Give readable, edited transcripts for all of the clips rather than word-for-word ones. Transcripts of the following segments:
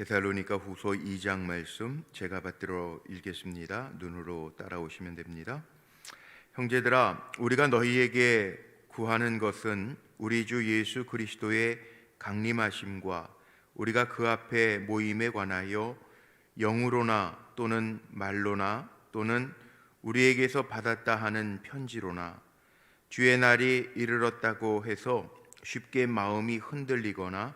데살로니가 후서 2장 말씀 제가 받들어 읽겠습니다. 눈으로 따라오시면 됩니다. 형제들아, 우리가 너희에게 구하는 것은 우리 주 예수 그리스도의 강림하심과 우리가 그 앞에 모임에 관하여 영으로나 또는 말로나 또는 우리에게서 받았다 하는 편지로나 주의 날이 이르렀다고 해서 쉽게 마음이 흔들리거나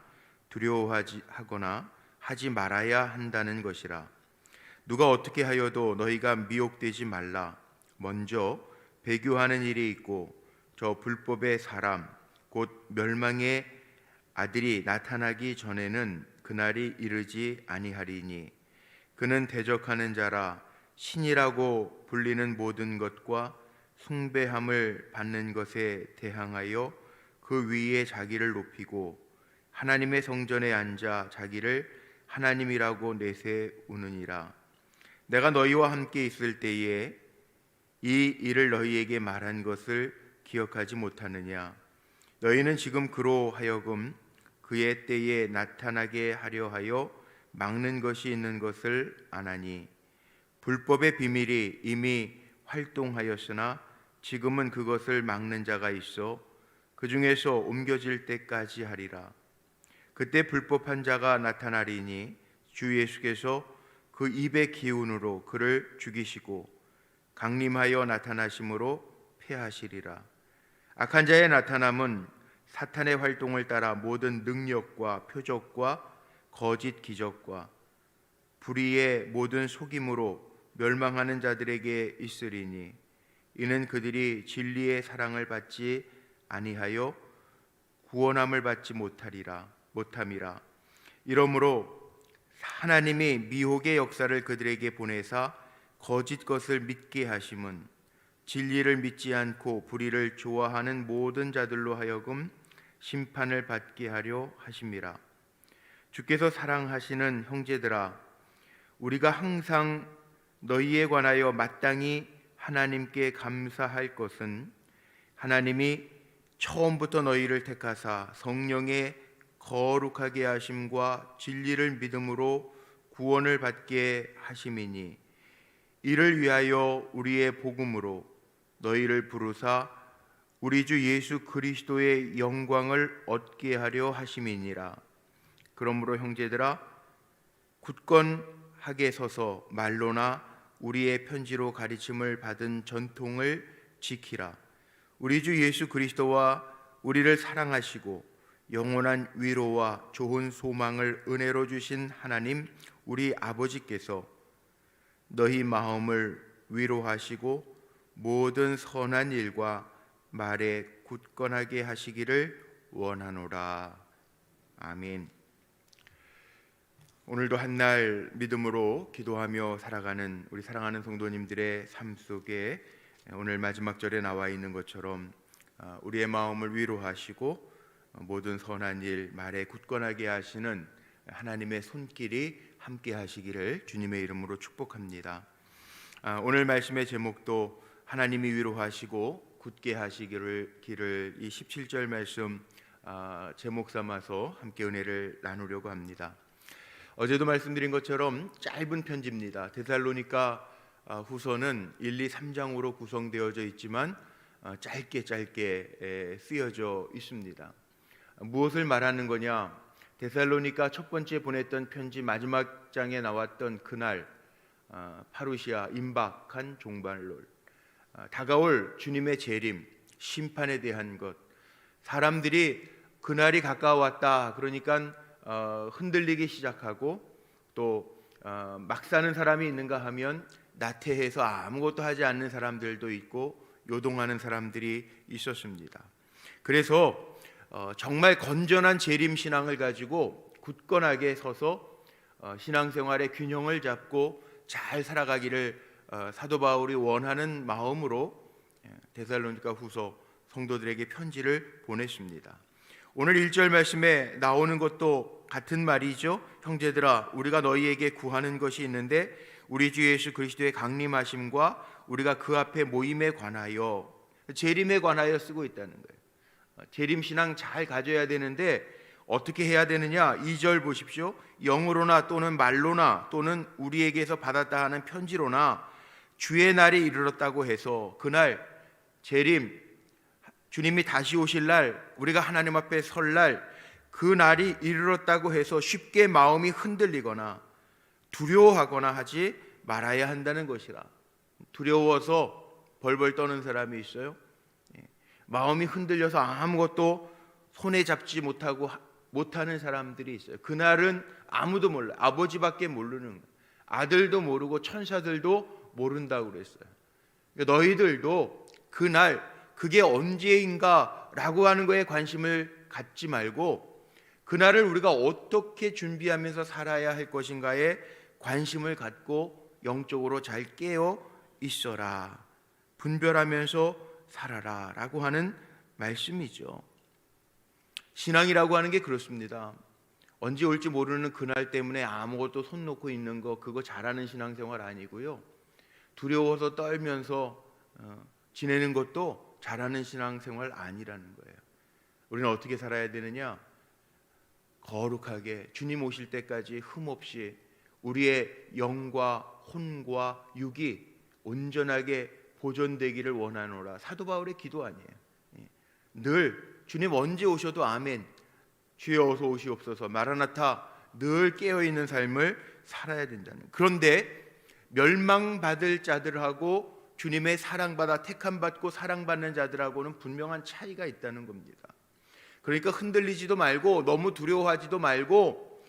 두려워하거나 하지 말아야 한다는 것이라. 누가 어떻게 하여도 너희가 미혹되지 말라. 먼저 배교하는 일이 있고 저 불법의 사람 곧 멸망의 아들이 나타나기 전에는 그날이 이르지 아니하리니 그는 대적하는 자라 신이라고 불리는 모든 것과 숭배함을 받는 것에 대항하여 그 위에 자기를 높이고 하나님의 성전에 앉아 자기를 하나님이라고 내세우느니라. 내가 너희와 함께 있을 때에 이 일을 너희에게 말한 것을 기억하지 못하느냐? 너희는 지금 그로 하여금 그의 때에 나타나게 하려 하여 막는 것이 있는 것을 아나니 불법의 비밀이 이미 활동하였으나 지금은 그것을 막는 자가 있어 그 중에서 옮겨질 때까지 하리라. 그때 불법한 자가 나타나리니 주 예수께서 그 입의 기운으로 그를 죽이시고 강림하여 나타나심으로 패하시리라. 악한 자의 나타남은 사탄의 활동을 따라 모든 능력과 표적과 거짓 기적과 불의의 모든 속임으로 멸망하는 자들에게 있으리니 이는 그들이 진리의 사랑을 받지 아니하여 구원함을 받지 못함이라. 이러므로 하나님이 미혹의 역사를 그들에게 보내사 거짓 것을 믿게 하심은 진리를 믿지 않고 불의를 좋아하는 모든 자들로 하여금 심판을 받게 하려 하심이라. 주께서 사랑하시는 형제들아, 우리가 항상 너희에 관하여 마땅히 하나님께 감사할 것은 하나님이 처음부터 너희를 택하사 성령의 거룩하게 하심과 진리를 믿음으로 구원을 받게 하심이니 이를 위하여 우리의 복음으로 너희를 부르사 우리 주 예수 그리스도의 영광을 얻게 하려 하심이니라. 그러므로 형제들아, 굳건하게 서서 말로나 우리의 편지로 가르침을 받은 전통을 지키라. 우리 주 예수 그리스도와 우리를 사랑하시고 영원한 위로와 좋은 소망을 은혜로 주신 하나님 우리 아버지께서 너희 마음을 위로하시고 모든 선한 일과 말에 굳건하게 하시기를 원하노라. 아멘. 오늘도 한날 믿음으로 기도하며 살아가는 우리 사랑하는 성도님들의 삶 속에 오늘 마지막 절에 나와 있는 것처럼 우리의 마음을 위로하시고 모든 선한 일 말에 굳건하게 하시는 하나님의 손길이 함께 하시기를 주님의 이름으로 축복합니다. 오늘 말씀의 제목도 하나님이 위로하시고 굳게 하시기를 이 17절 말씀 제목 삼아서 함께 은혜를 나누려고 합니다. 어제도 말씀드린 것처럼 짧은 편지입니다. 데살로니가 후서는 1, 2, 3장으로 구성되어져 있지만 짧게 쓰여져 있습니다. 무엇을 말하는 거냐? 데살로니가 첫 번째 보냈던 편지 마지막 장에 나왔던 그날 파루시아 임박한 종말론, 다가올 주님의 재림, 심판에 대한 것, 사람들이 그날이 가까웠다 그러니까 흔들리기 시작하고 또 막 사는 사람이 있는가 하면 나태해서 아무것도 하지 않는 사람들도 있고 요동하는 사람들이 있었습니다. 그래서 정말 건전한 재림신앙을 가지고 굳건하게 서서 신앙생활의 균형을 잡고 잘 살아가기를 사도 바울이 원하는 마음으로 데살로니가 후서 성도들에게 편지를 보냈습니다. 오늘 1절 말씀에 나오는 것도 같은 말이죠. 형제들아, 우리가 너희에게 구하는 것이 있는데 우리 주 예수 그리스도의 강림하심과 우리가 그 앞에 모임에 관하여, 재림에 관하여 쓰고 있다는 거예요. 재림신앙 잘 가져야 되는데 어떻게 해야 되느냐? 2절 보십시오. 영으로나 또는 말로나 또는 우리에게서 받았다 하는 편지로나 주의 날이 이르렀다고 해서, 그날 재림, 주님이 다시 오실 날, 우리가 하나님 앞에 설 날, 그 날이 이르렀다고 해서 쉽게 마음이 흔들리거나 두려워하거나 하지 말아야 한다는 것이라. 두려워서 벌벌 떠는 사람이 있어요. 마음이 흔들려서 아무것도 손에 잡지 못하는 사람들이 있어요. 그날은 아무도 몰라요. 아버지밖에 모르는 거예요. 아들도 모르고 천사들도 모른다고 그랬어요. 그러니까 너희들도 그날, 그게 언제인가라고 하는 거에 관심을 갖지 말고 그날을 우리가 어떻게 준비하면서 살아야 할 것인가에 관심을 갖고 영적으로 잘 깨어 있어라, 분별하면서 살아라 라고 하는 말씀이죠. 신앙이라고 하는 게 그렇습니다. 언제 올지 모르는 그날 때문에 아무것도 손 놓고 있는 거, 그거 잘하는 신앙생활 아니고요. 두려워서 떨면서 지내는 것도 잘하는 신앙생활 아니라는 거예요. 우리는 어떻게 살아야 되느냐? 거룩하게 주님 오실 때까지 흠없이 우리의 영과 혼과 육이 온전하게 보존되기를 원하노라. 사도 바울의 기도 아니에요. 늘 주님 언제 오셔도 아멘, 주여 어서 오시옵소서, 마라나타, 늘 깨어있는 삶을 살아야 된다는. 그런데 멸망받을 자들하고 주님의 사랑받아 택함받고 사랑받는 자들하고는 분명한 차이가 있다는 겁니다. 그러니까 흔들리지도 말고 너무 두려워하지도 말고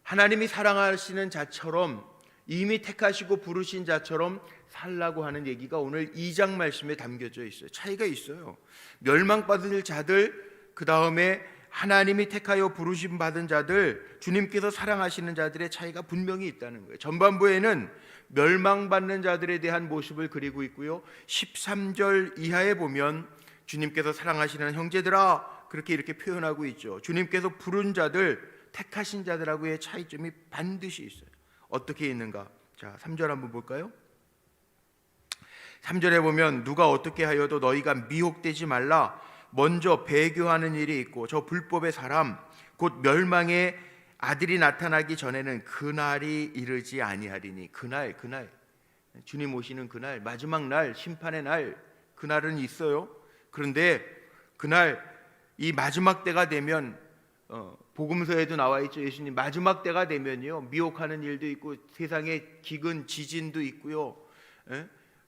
하나님이 사랑하시는 자처럼, 이미 택하시고 부르신 자처럼 살라고 하는 얘기가 오늘 2장 말씀에 담겨져 있어요. 차이가 있어요. 멸망받을 자들, 그 다음에 하나님이 택하여 부르심 받은 자들, 주님께서 사랑하시는 자들의 차이가 분명히 있다는 거예요. 전반부에는 멸망받는 자들에 대한 모습을 그리고 있고요, 13절 이하에 보면 주님께서 사랑하시는 형제들아, 그렇게 이렇게 표현하고 있죠. 주님께서 부른 자들, 택하신 자들하고의 차이점이 반드시 있어요. 어떻게 있는가? 자, 3절 한번 볼까요? 3절에 보면 누가 어떻게 하여도 너희가 미혹되지 말라. 먼저 배교하는 일이 있고 저 불법의 사람 곧 멸망의 아들이 나타나기 전에는 그날이 이르지 아니하리니. 그날 주님 오시는 그날, 마지막 날, 심판의 날, 그날은 있어요. 그런데 그날, 이 마지막 때가 되면 복음서에도 나와 있죠. 예수님 마지막 때가 되면요, 미혹하는 일도 있고 세상에 기근 지진도 있고요,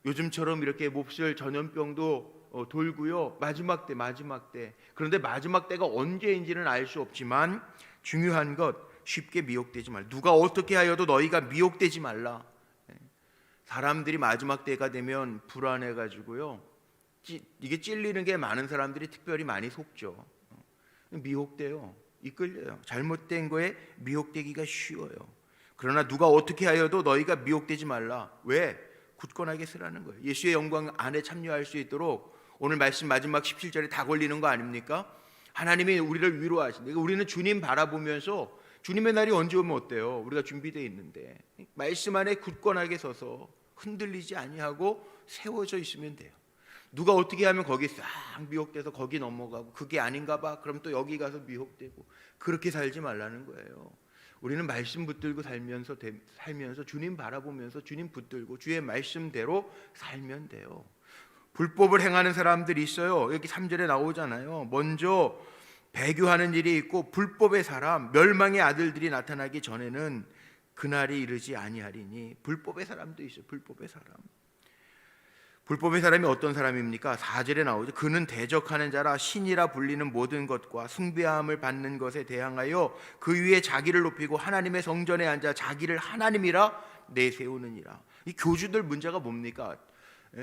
요즘처럼 이렇게 몹쓸 전염병도 돌고요. 마지막 때. 그런데 마지막 때가 언제인지는 알 수 없지만 중요한 것, 쉽게 미혹되지 말라. 누가 어떻게 하여도 너희가 미혹되지 말라. 사람들이 마지막 때가 되면 불안해가지고요, 이게 찔리는 게 많은 사람들이 특별히 많이 속죠. 미혹돼요. 이끌려요. 잘못된 거에 미혹되기가 쉬워요. 그러나 누가 어떻게 하여도 너희가 미혹되지 말라. 왜? 굳건하게 쓰라는 거예요. 예수의 영광 안에 참여할 수 있도록. 오늘 말씀 마지막 17절에 다 걸리는 거 아닙니까? 하나님이 우리를 위로하신다. 우리는 주님 바라보면서 주님의 날이 언제 오면 어때요? 우리가 준비되어 있는데 말씀 안에 굳건하게 서서 흔들리지 아니하고 세워져 있으면 돼요. 누가 어떻게 하면 거기 싹 미혹돼서 거기 넘어가고 그게 아닌가 봐, 그럼 또 여기 가서 미혹되고, 그렇게 살지 말라는 거예요. 우리는 말씀 붙들고 살면서 주님 바라보면서 주님 붙들고 주의 말씀대로 살면 돼요. 불법을 행하는 사람들이 있어요. 여기 3절에 나오잖아요. 먼저 배교하는 일이 있고 불법의 사람, 멸망의 아들들이 나타나기 전에는 그날이 이르지 아니하리니. 불법의 사람도 있어요. 불법의 사람이 어떤 사람입니까? 4절에 나오죠. 그는 대적하는 자라 신이라 불리는 모든 것과 숭배함을 받는 것에 대항하여 그 위에 자기를 높이고 하나님의 성전에 앉아 자기를 하나님이라 내세우느니라. 이 교주들 문제가 뭡니까?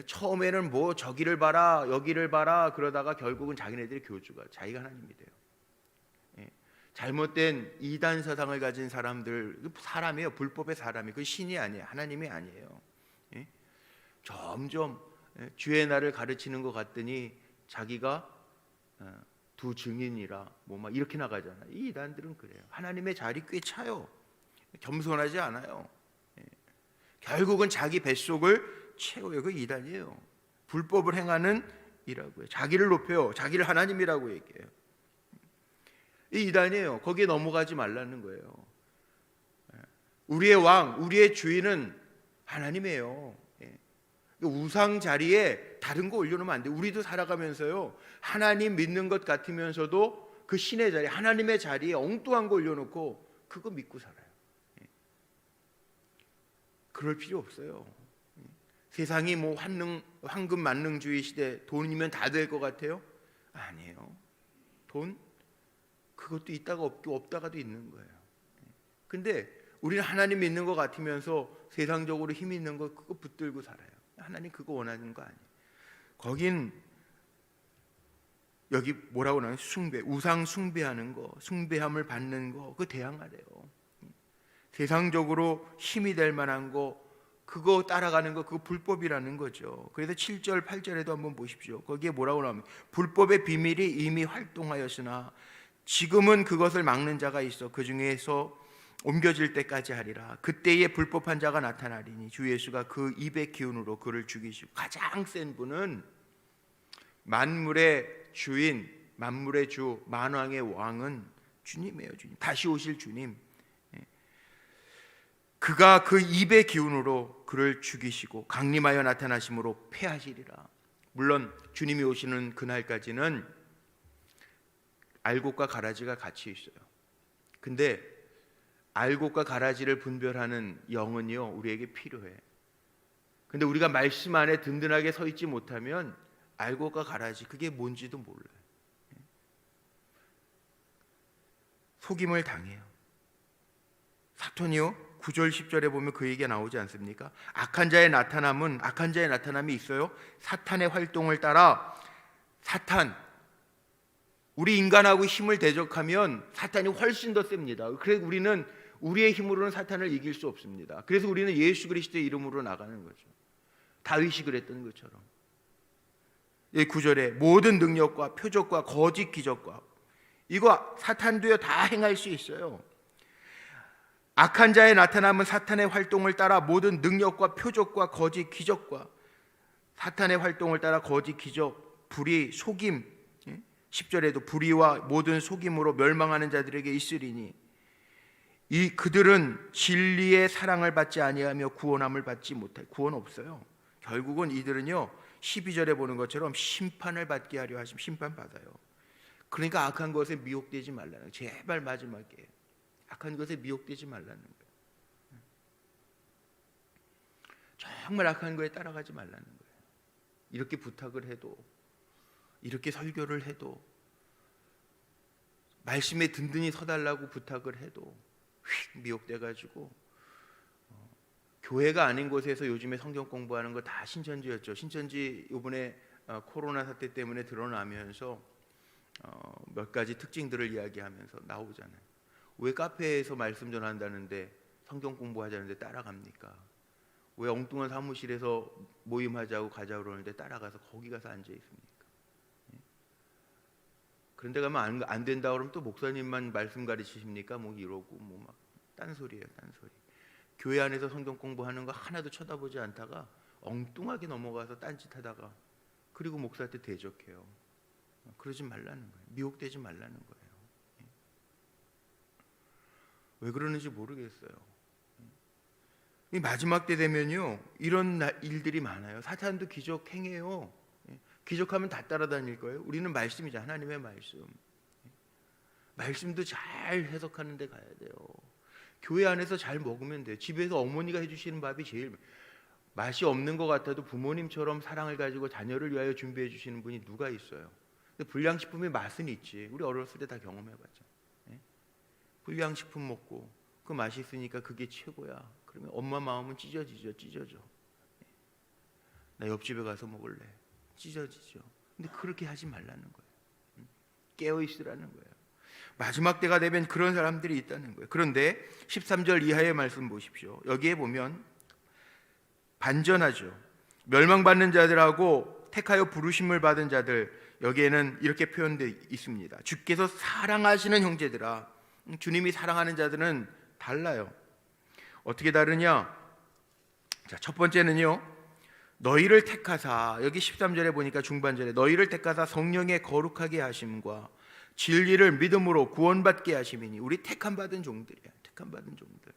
처음에는 뭐 저기를 봐라 여기를 봐라 그러다가 결국은 자기네들이 교주가, 자기가 하나님이 돼요. 잘못된 이단 사상을 가진 사람들, 사람이에요. 불법의 사람이. 그 신이 아니에요. 하나님이 아니에요. 점점 주의 날을 가르치는 것 같더니 자기가 두 증인이라 뭐 막 이렇게 나가잖아요. 이 이단들은 그래요. 하나님의 자리 꽤 차요. 겸손하지 않아요. 결국은 자기 뱃속을 채워요. 그 이단이에요. 불법을 행하는 이라고요. 자기를 높여요. 자기를 하나님이라고 얘기해요. 이 이단이에요. 거기에 넘어가지 말라는 거예요. 우리의 왕, 우리의 주인은 하나님이에요. 우상 자리에 다른 거 올려놓으면 안 돼. 우리도 살아가면서요, 하나님 믿는 것 같으면서도 그 신의 자리, 하나님의 자리에 엉뚱한 거 올려놓고 그거 믿고 살아요. 그럴 필요 없어요. 세상이 뭐 황금 만능주의 시대, 돈이면 다 될 것 같아요? 아니에요. 돈 그것도 있다가 없고 없다가도 있는 거예요. 근데 우리는 하나님 믿는 것 같으면서 세상적으로 힘 있는 거 그거 붙들고 살아요. 하나님 그거 원하는 거 아니에요. 거긴 여기 뭐라고 나와요? 숭배, 우상 숭배하는 거, 숭배함을 받는 거, 그거 대항하래요. 세상적으로 힘이 될 만한 거, 그거 따라가는 거, 그거 불법이라는 거죠. 그래서 7절, 8절에도 한번 보십시오. 거기에 뭐라고 나오면 불법의 비밀이 이미 활동하였으나 지금은 그것을 막는 자가 있어 그 중에서 옮겨질 때까지 하리라. 그때에 불법한 자가 나타나리니 주 예수가 그 입의 기운으로 그를 죽이시고, 가장 센 분은 만물의 주인, 만물의 주, 만왕의 왕은 주님이에요. 주님, 다시 오실 주님. 그가 그 입의 기운으로 그를 죽이시고 강림하여 나타나심으로 패하시리라. 물론 주님이 오시는 그날까지는 알곡과 가라지가 같이 있어요. 근데 알곡과 가라지를 분별하는 영은요, 우리에게 필요해. 근데 우리가 말씀 안에 든든하게 서 있지 못하면 알곡과 가라지, 그게 뭔지도 몰라요. 속임을 당해요. 사탄이요, 9절 10절에 보면 그 얘기가 나오지 않습니까? 악한 자의 나타남이 있어요. 사탄의 활동을 따라 우리 인간하고 힘을 대적하면 사탄이 훨씬 더 셉니다. 그래서 우리는 우리의 힘으로는 사탄을 이길 수 없습니다. 그래서 우리는 예수 그리스도의 이름으로 나가는 거죠. 다윗이 그랬던 것처럼. 9절에 모든 능력과 표적과 거짓 기적과, 이거 사탄도요 다 행할 수 있어요. 악한 자의 나타남은 사탄의 활동을 따라 모든 능력과 표적과 거짓 기적과, 사탄의 활동을 따라 거짓 기적, 불의, 속임, 10절에도 불의와 모든 속임으로 멸망하는 자들에게 있으리니 그들은 진리의 사랑을 받지 아니하며 구원함을 받지 못해. 구원 없어요. 결국은 이들은요, 12절에 보는 것처럼 심판을 받게 하려 하시면 심판받아요. 그러니까 악한 것에 미혹되지 말라는 거예요. 제발 마지막에 악한 것에 미혹되지 말라는 거예요. 정말 악한 거에 따라가지 말라는 거예요. 이렇게 부탁을 해도, 이렇게 설교를 해도, 말씀에 든든히 서달라고 부탁을 해도 휙 미혹돼가지고, 교회가 아닌 곳에서 요즘에 성경 공부하는 거 다 신천지였죠. 신천지 이번에 코로나 사태 때문에 드러나면서 몇 가지 특징들을 이야기하면서 나오잖아요. 왜 카페에서 말씀 전한다는데 성경 공부하자는데 따라갑니까? 왜 엉뚱한 사무실에서 모임하자고 가자 그러는데 따라가서 거기 가서 앉아 있습니까? 그런데 가면 안 된다 그러면 또 목사님만 말씀 가르치십니까? 뭐 이러고 뭐 막 딴소리예요, 딴소리. 교회 안에서 성경 공부하는 거 하나도 쳐다보지 않다가 엉뚱하게 넘어가서 딴짓하다가, 그리고 목사한테 대적해요. 그러지 말라는 거예요. 미혹되지 말라는 거예요. 왜 그러는지 모르겠어요. 이 마지막 때 되면요, 이런 일들이 많아요. 사탄도 기적 행해요. 기적하면 다 따라다닐 거예요. 우리는 말씀이죠. 하나님의 말씀. 말씀도 잘 해석하는 데 가야 돼요. 교회 안에서 잘 먹으면 돼요. 집에서 어머니가 해주시는 밥이 제일 맛이 없는 것 같아도 부모님처럼 사랑을 가지고 자녀를 위하여 준비해 주시는 분이 누가 있어요? 근데 불량식품의 맛은 있지. 우리 어렸을 때 다 경험해봤죠. 불량식품 먹고 그 맛이 있으니까 그게 최고야. 그러면 엄마 마음은 찢어져. 나 옆집에 가서 먹을래. 찢어지죠. 근데 그렇게 하지 말라는 거예요. 깨어 있으라는 거예요. 마지막 때가 되면 그런 사람들이 있다는 거예요. 그런데 13절 이하의 말씀 보십시오. 여기에 보면 반전하죠. 멸망받는 자들하고 택하여 부르심을 받은 자들, 여기에는 이렇게 표현되어 있습니다. 주께서 사랑하시는 형제들아. 주님이 사랑하는 자들은 달라요. 어떻게 다르냐? 자, 첫 번째는요, 너희를 택하사, 여기 13절에 보니까 중반절에 너희를 택하사 성령의 거룩하게 하심과 진리를 믿음으로 구원받게 하심이니. 우리 택함 받은 종들이야. 택함 받은 종들.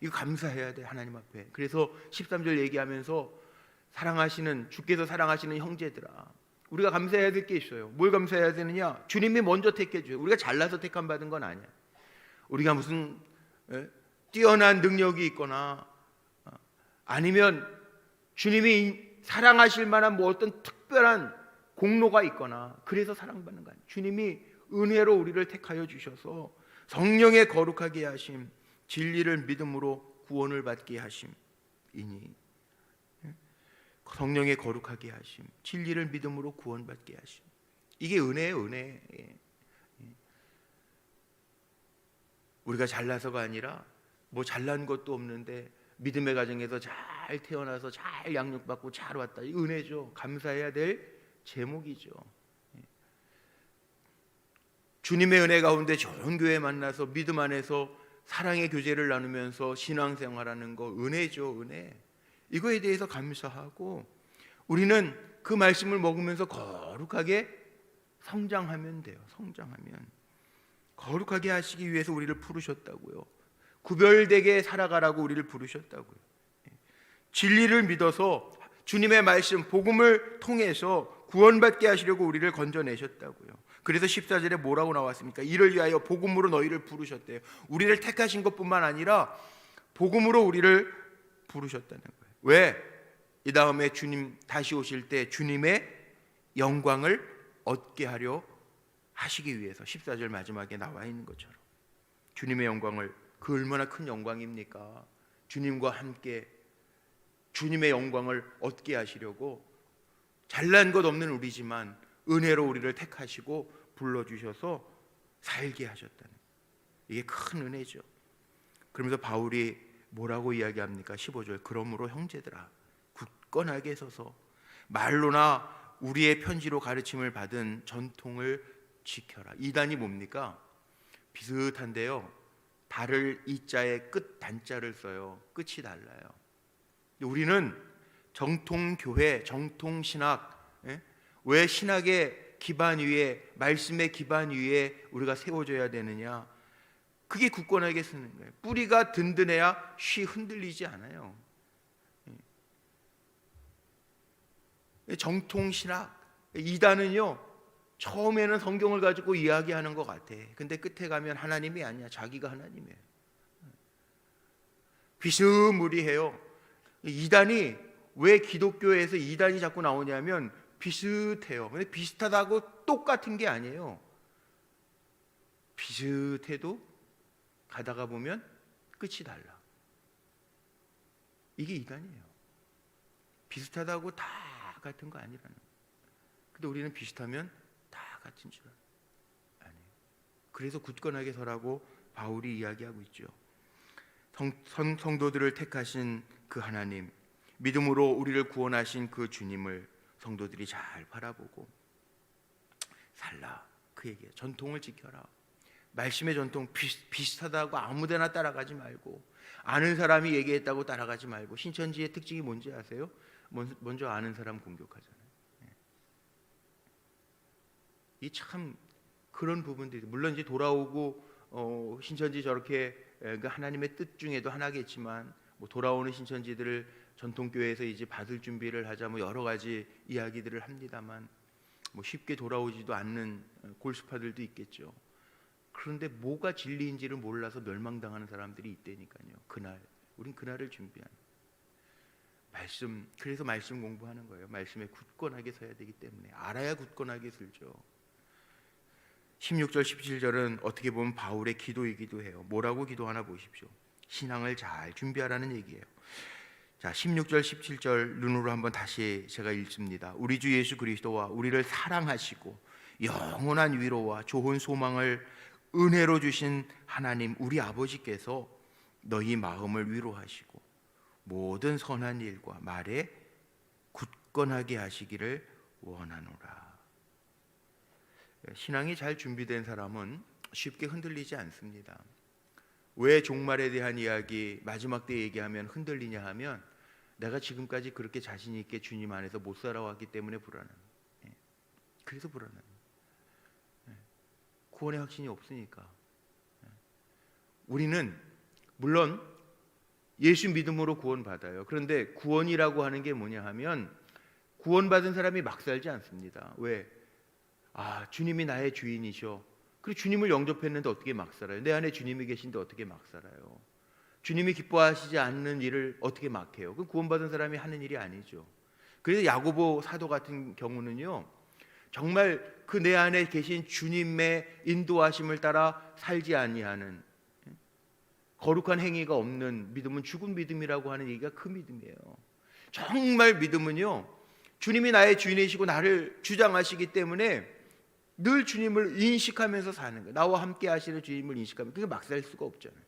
이거 감사해야 돼, 하나님 앞에. 그래서 13절 얘기하면서 사랑하시는, 주께서 사랑하시는 형제들아, 우리가 감사해야 될 게 있어요. 뭘 감사해야 되느냐? 주님이 먼저 택해 줘요. 우리가 잘나서 택함 받은 건 아니야. 우리가 무슨 뛰어난 능력이 있거나 아니면 주님이 사랑하실 만한 뭐 어떤 특별한 공로가 있거나 그래서 사랑받는 거 아니에요. 주님이 은혜로 우리를 택하여 주셔서 성령의 거룩하게 하심, 진리를 믿음으로 구원을 받게 하심이니. 성령의 거룩하게 하심, 진리를 믿음으로 구원받게 하심. 이게 은혜예요, 은혜. 우리가 잘나서가 아니라 뭐 잘난 것도 없는데 믿음의 가정에서 잘 태어나서 잘 양육받고 잘 왔다. 이 은혜죠. 감사해야 될 제목이죠. 주님의 은혜 가운데 좋은 교회 만나서 믿음 안에서 사랑의 교제를 나누면서 신앙생활하는 거 은혜죠, 은혜. 이거에 대해서 감사하고 우리는 그 말씀을 먹으면서 거룩하게 성장하면 돼요. 성장하면. 거룩하게 하시기 위해서 우리를 부르셨다고요. 구별되게 살아가라고 우리를 부르셨다고요. 진리를 믿어서 주님의 말씀, 복음을 통해서 구원받게 하시려고 우리를 건져내셨다고요. 그래서 14절에 뭐라고 나왔습니까? 이를 위하여 복음으로 너희를 부르셨대요. 우리를 택하신 것뿐만 아니라 복음으로 우리를 부르셨다는 거예요. 왜? 이 다음에 주님 다시 오실 때 주님의 영광을 얻게 하려 하시기 위해서 14절 마지막에 나와 있는 것처럼 주님의 영광을, 그 얼마나 큰 영광입니까? 주님과 함께 주님의 영광을 얻게 하시려고 잘난 것 없는 우리지만 은혜로 우리를 택하시고 불러주셔서 살게 하셨다는, 이게 큰 은혜죠. 그러면서 바울이 뭐라고 이야기합니까? 15절, 그러므로 형제들아 굳건하게 서서 말로나 우리의 편지로 가르침을 받은 전통을 지켜라. 이단이 뭡니까? 비슷한데요, 달을 이자에 끝 단자를 써요. 끝이 달라요. 우리는 정통교회, 정통신학, 왜 신학의 기반 위에, 말씀의 기반 위에 우리가 세워져야 되느냐? 그게 굳건하게 쓰는 거예요. 뿌리가 든든해야 쉬 흔들리지 않아요. 정통신학, 이단은요 처음에는 성경을 가지고 이야기하는 것 같아. 근데 끝에 가면 하나님이 아니야. 자기가 하나님이에요. 비스무리해요. 이단이, 왜 기독교에서 이단이 자꾸 나오냐면 비슷해요. 근데 비슷하다고 똑같은 게 아니에요. 비슷해도 가다가 보면 끝이 달라. 이게 이단이에요. 비슷하다고 다 같은 거 아니라는 거예요. 근데 우리는 비슷하면 다 같은 줄 아니에요. 그래서 굳건하게 서라고 바울이 이야기하고 있죠. 성도들을 택하신 그 하나님, 믿음으로 우리를 구원하신 그 주님을 성도들이 잘 바라보고 살라. 그 얘기예요. 전통을 지켜라. 말씀의 전통, 비슷하다고 아무데나 따라가지 말고, 아는 사람이 얘기했다고 따라가지 말고. 신천지의 특징이 뭔지 아세요? 먼저 아는 사람 공격하잖아요. 이 참 그런 부분들이, 물론 이제 돌아오고 신천지 저렇게 하나님의 뜻 중에도 하나겠지만, 뭐 돌아오는 신천지들을 전통교회에서 이제 받을 준비를 하자, 뭐 여러 가지 이야기들을 합니다만, 뭐 쉽게 돌아오지도 않는 골수파들도 있겠죠. 그런데 뭐가 진리인지를 몰라서 멸망당하는 사람들이 있다니까요. 그날, 우린 그날을 준비하는 말씀. 그래서 말씀 공부하는 거예요. 말씀에 굳건하게 서야 되기 때문에. 알아야 굳건하게 설죠. 16절 17절은 어떻게 보면 바울의 기도이기도 해요. 뭐라고 기도하나 보십시오. 신앙을 잘 준비하라는 얘기예요. 자, 16절 17절 눈으로 한번 다시 제가 읽습니다. 우리 주 예수 그리스도와 우리를 사랑하시고 영원한 위로와 좋은 소망을 은혜로 주신 하나님 우리 아버지께서 너희 마음을 위로하시고 모든 선한 일과 말에 굳건하게 하시기를 원하노라. 신앙이 잘 준비된 사람은 쉽게 흔들리지 않습니다. 왜 종말에 대한 이야기 마지막 때 얘기하면 흔들리냐 하면, 내가 지금까지 그렇게 자신 있게 주님 안에서 못 살아왔기 때문에 불안합니다. 그래서 불안합니다. 구원의 확신이 없으니까. 우리는 물론 예수 믿음으로 구원받아요. 그런데 구원이라고 하는 게 뭐냐 하면 구원받은 사람이 막 살지 않습니다. 왜? 주님이 나의 주인이셔. 그리고 주님을 영접했는데 어떻게 막 살아요? 내 안에 주님이 계신데 어떻게 막 살아요? 주님이 기뻐하시지 않는 일을 어떻게 막 해요? 그 구원받은 사람이 하는 일이 아니죠. 그래서 야고보 사도 같은 경우는요, 정말 그 내 안에 계신 주님의 인도하심을 따라 살지 아니하는 거룩한 행위가 없는 믿음은 죽은 믿음이라고 하는 얘기가 그 믿음이에요. 정말 믿음은요, 주님이 나의 주인이시고 나를 주장하시기 때문에 늘 주님을 인식하면서 사는 거예요. 나와 함께 하시는 주님을 인식하면 그게 막 살 수가 없잖아요.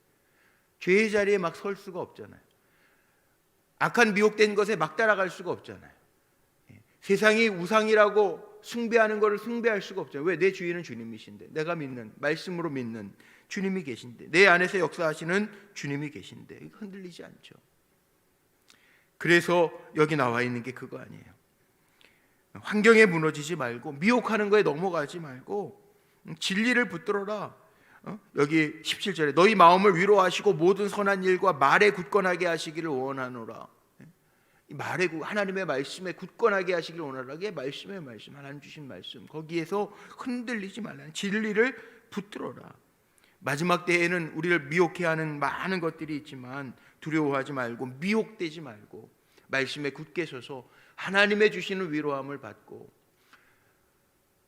죄의 자리에 막 설 수가 없잖아요. 악한 미혹된 것에 막 따라갈 수가 없잖아요. 세상이 우상이라고 숭배하는 것을 숭배할 수가 없잖아요. 왜? 내 주인은 주님이신데, 내가 믿는 말씀으로 믿는 주님이 계신데, 내 안에서 역사하시는 주님이 계신데 흔들리지 않죠. 그래서 여기 나와 있는 게 그거 아니에요. 환경에 무너지지 말고, 미혹하는 거에 넘어가지 말고 진리를 붙들어라. 여기 17절에 너희 마음을 위로하시고 모든 선한 일과 말에 굳건하게 하시기를 원하노라. 말에 하나님의 말씀에 굳건하게 하시기를 원하노라. 이게 말씀의 말씀, 하나님 주신 말씀, 거기에서 흔들리지 말라는 진리를 붙들어라. 마지막 때에는 우리를 미혹해 하는 많은 것들이 있지만 두려워하지 말고 미혹되지 말고 말씀에 굳게 서서 하나님의 주시는 위로함을 받고,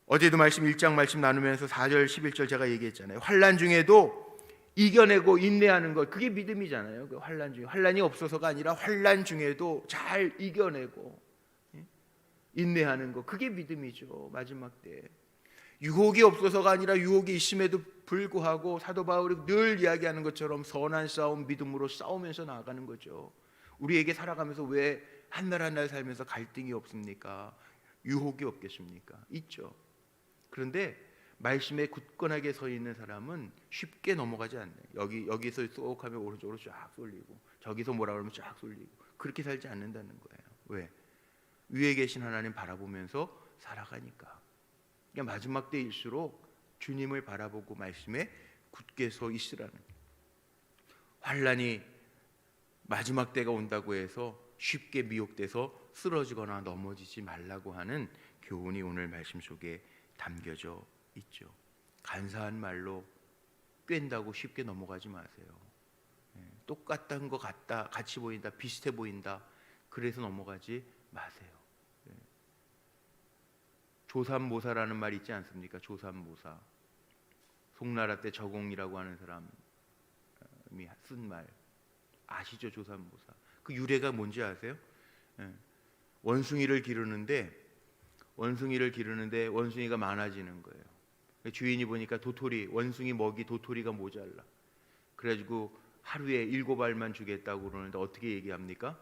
어제도 말씀 1장 말씀 나누면서 4절 11절 제가 얘기했잖아요. 환난 중에도 이겨내고 인내하는 것, 그게 믿음이잖아요. 그 환난 중에, 환난이 없어서가 아니라 환난 중에도 잘 이겨내고 인내하는 것, 그게 믿음이죠. 마지막 때 유혹이 없어서가 아니라 유혹이 있음에도 불구하고 사도 바울이 늘 이야기하는 것처럼 선한 싸움, 믿음으로 싸우면서 나아가는 거죠. 우리에게 살아가면서 왜 한 날 한 날 살면서 갈등이 없습니까? 유혹이 없겠습니까? 있죠. 그런데 말씀에 굳건하게 서 있는 사람은 쉽게 넘어가지 않아요. 여기서 쏙 하면 오른쪽으로 쫙 쏠리고, 저기서 뭐라 그러면 쫙 쏠리고, 그렇게 살지 않는다는 거예요. 왜? 위에 계신 하나님 바라보면서 살아가니까. 그러니까 마지막 때일수록 주님을 바라보고 말씀에 굳게 서 있으라는, 환난이 마지막 때가 온다고 해서 쉽게 미혹돼서 쓰러지거나 넘어지지 말라고 하는 교훈이 오늘 말씀 속에 담겨져 있죠. 간사한 말로 꿰인다고 쉽게 넘어가지 마세요. 똑같은 것 같다, 같이 보인다, 비슷해 보인다, 그래서 넘어가지 마세요. 조삼모사라는 말 있지 않습니까? 조삼모사. 송나라 때 저공이라고 하는 사람이 쓴 말 아시죠? 조삼모사. 그 유래가 뭔지 아세요? 원숭이를 기르는데 원숭이가 많아지는 거예요. 주인이 보니까 원숭이 먹이 도토리가 모자라. 그래가지고 하루에 7알만 주겠다고 그러는데 어떻게 얘기합니까?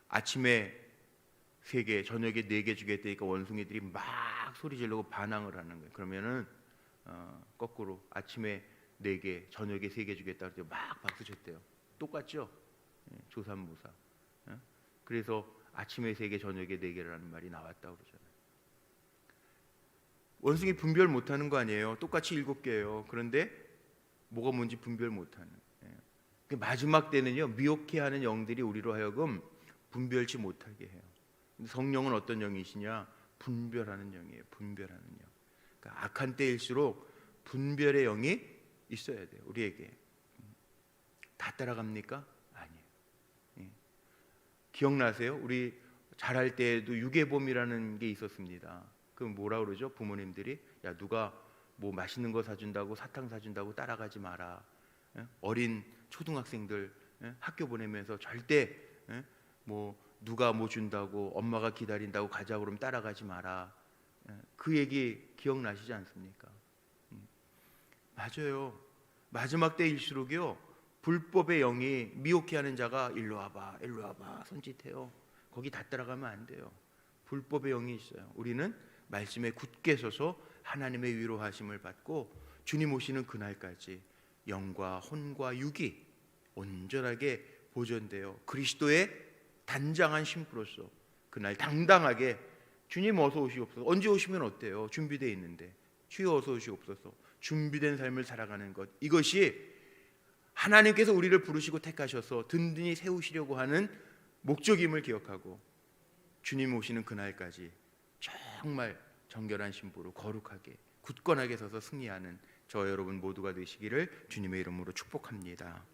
아침에 3개, 저녁에 4개 주겠다니까 원숭이들이 막 소리 지르고 반항을 하는 거예요. 그러면은 거꾸로 아침에 4개, 저녁에 3개 주겠다 그랬더니 막 박수 쳤대요. 똑같죠? 조삼모사. 그래서 아침에 3개, 저녁에 4개라는 말이 나왔다고 그러잖아요. 원숭이 분별 못하는 거 아니에요? 똑같이 7개예요. 그런데 뭐가 뭔지 분별 못하는. 마지막 때는요, 미혹해 하는 영들이 우리로 하여금 분별치 못하게 해요. 성령은 어떤 영이시냐? 분별하는 영이에요. 분별하는 영. 그러니까 악한 때일수록 분별의 영이 있어야 돼요. 우리에게. 다 따라갑니까? 아니에요. 기억나세요? 우리 자랄 때에도 유괴범이라는 게 있었습니다. 그 뭐라 그러죠? 부모님들이 야, 누가 뭐 맛있는 거 사준다고, 사탕 사준다고 따라가지 마라. 어린 초등학생들 학교 보내면서 절대 뭐 누가 뭐 준다고, 엄마가 기다린다고 가자 그러면 따라가지 마라. 그 얘기 기억나시지 않습니까? 맞아요. 마지막 때일수록요, 불법의 영이 미혹해 하는 자가 일로 와봐 손짓해요. 거기 다 따라가면 안 돼요. 불법의 영이 있어요. 우리는 말씀에 굳게 서서 하나님의 위로하심을 받고 주님 오시는 그날까지 영과 혼과 육이 온전하게 보존되어 그리스도의 단장한 신부로서 그날 당당하게 주님 어서 오시옵소서. 언제 오시면 어때요? 준비되어 있는데 주여 어서 오시옵소서. 준비된 삶을 살아가는 것, 이것이 하나님께서 우리를 부르시고 택하셔서 든든히 세우시려고 하는 목적임을 기억하고 주님 오시는 그날까지 정말 정결한 신부로 거룩하게 굳건하게 서서 승리하는 저 여러분 모두가 되시기를 주님의 이름으로 축복합니다.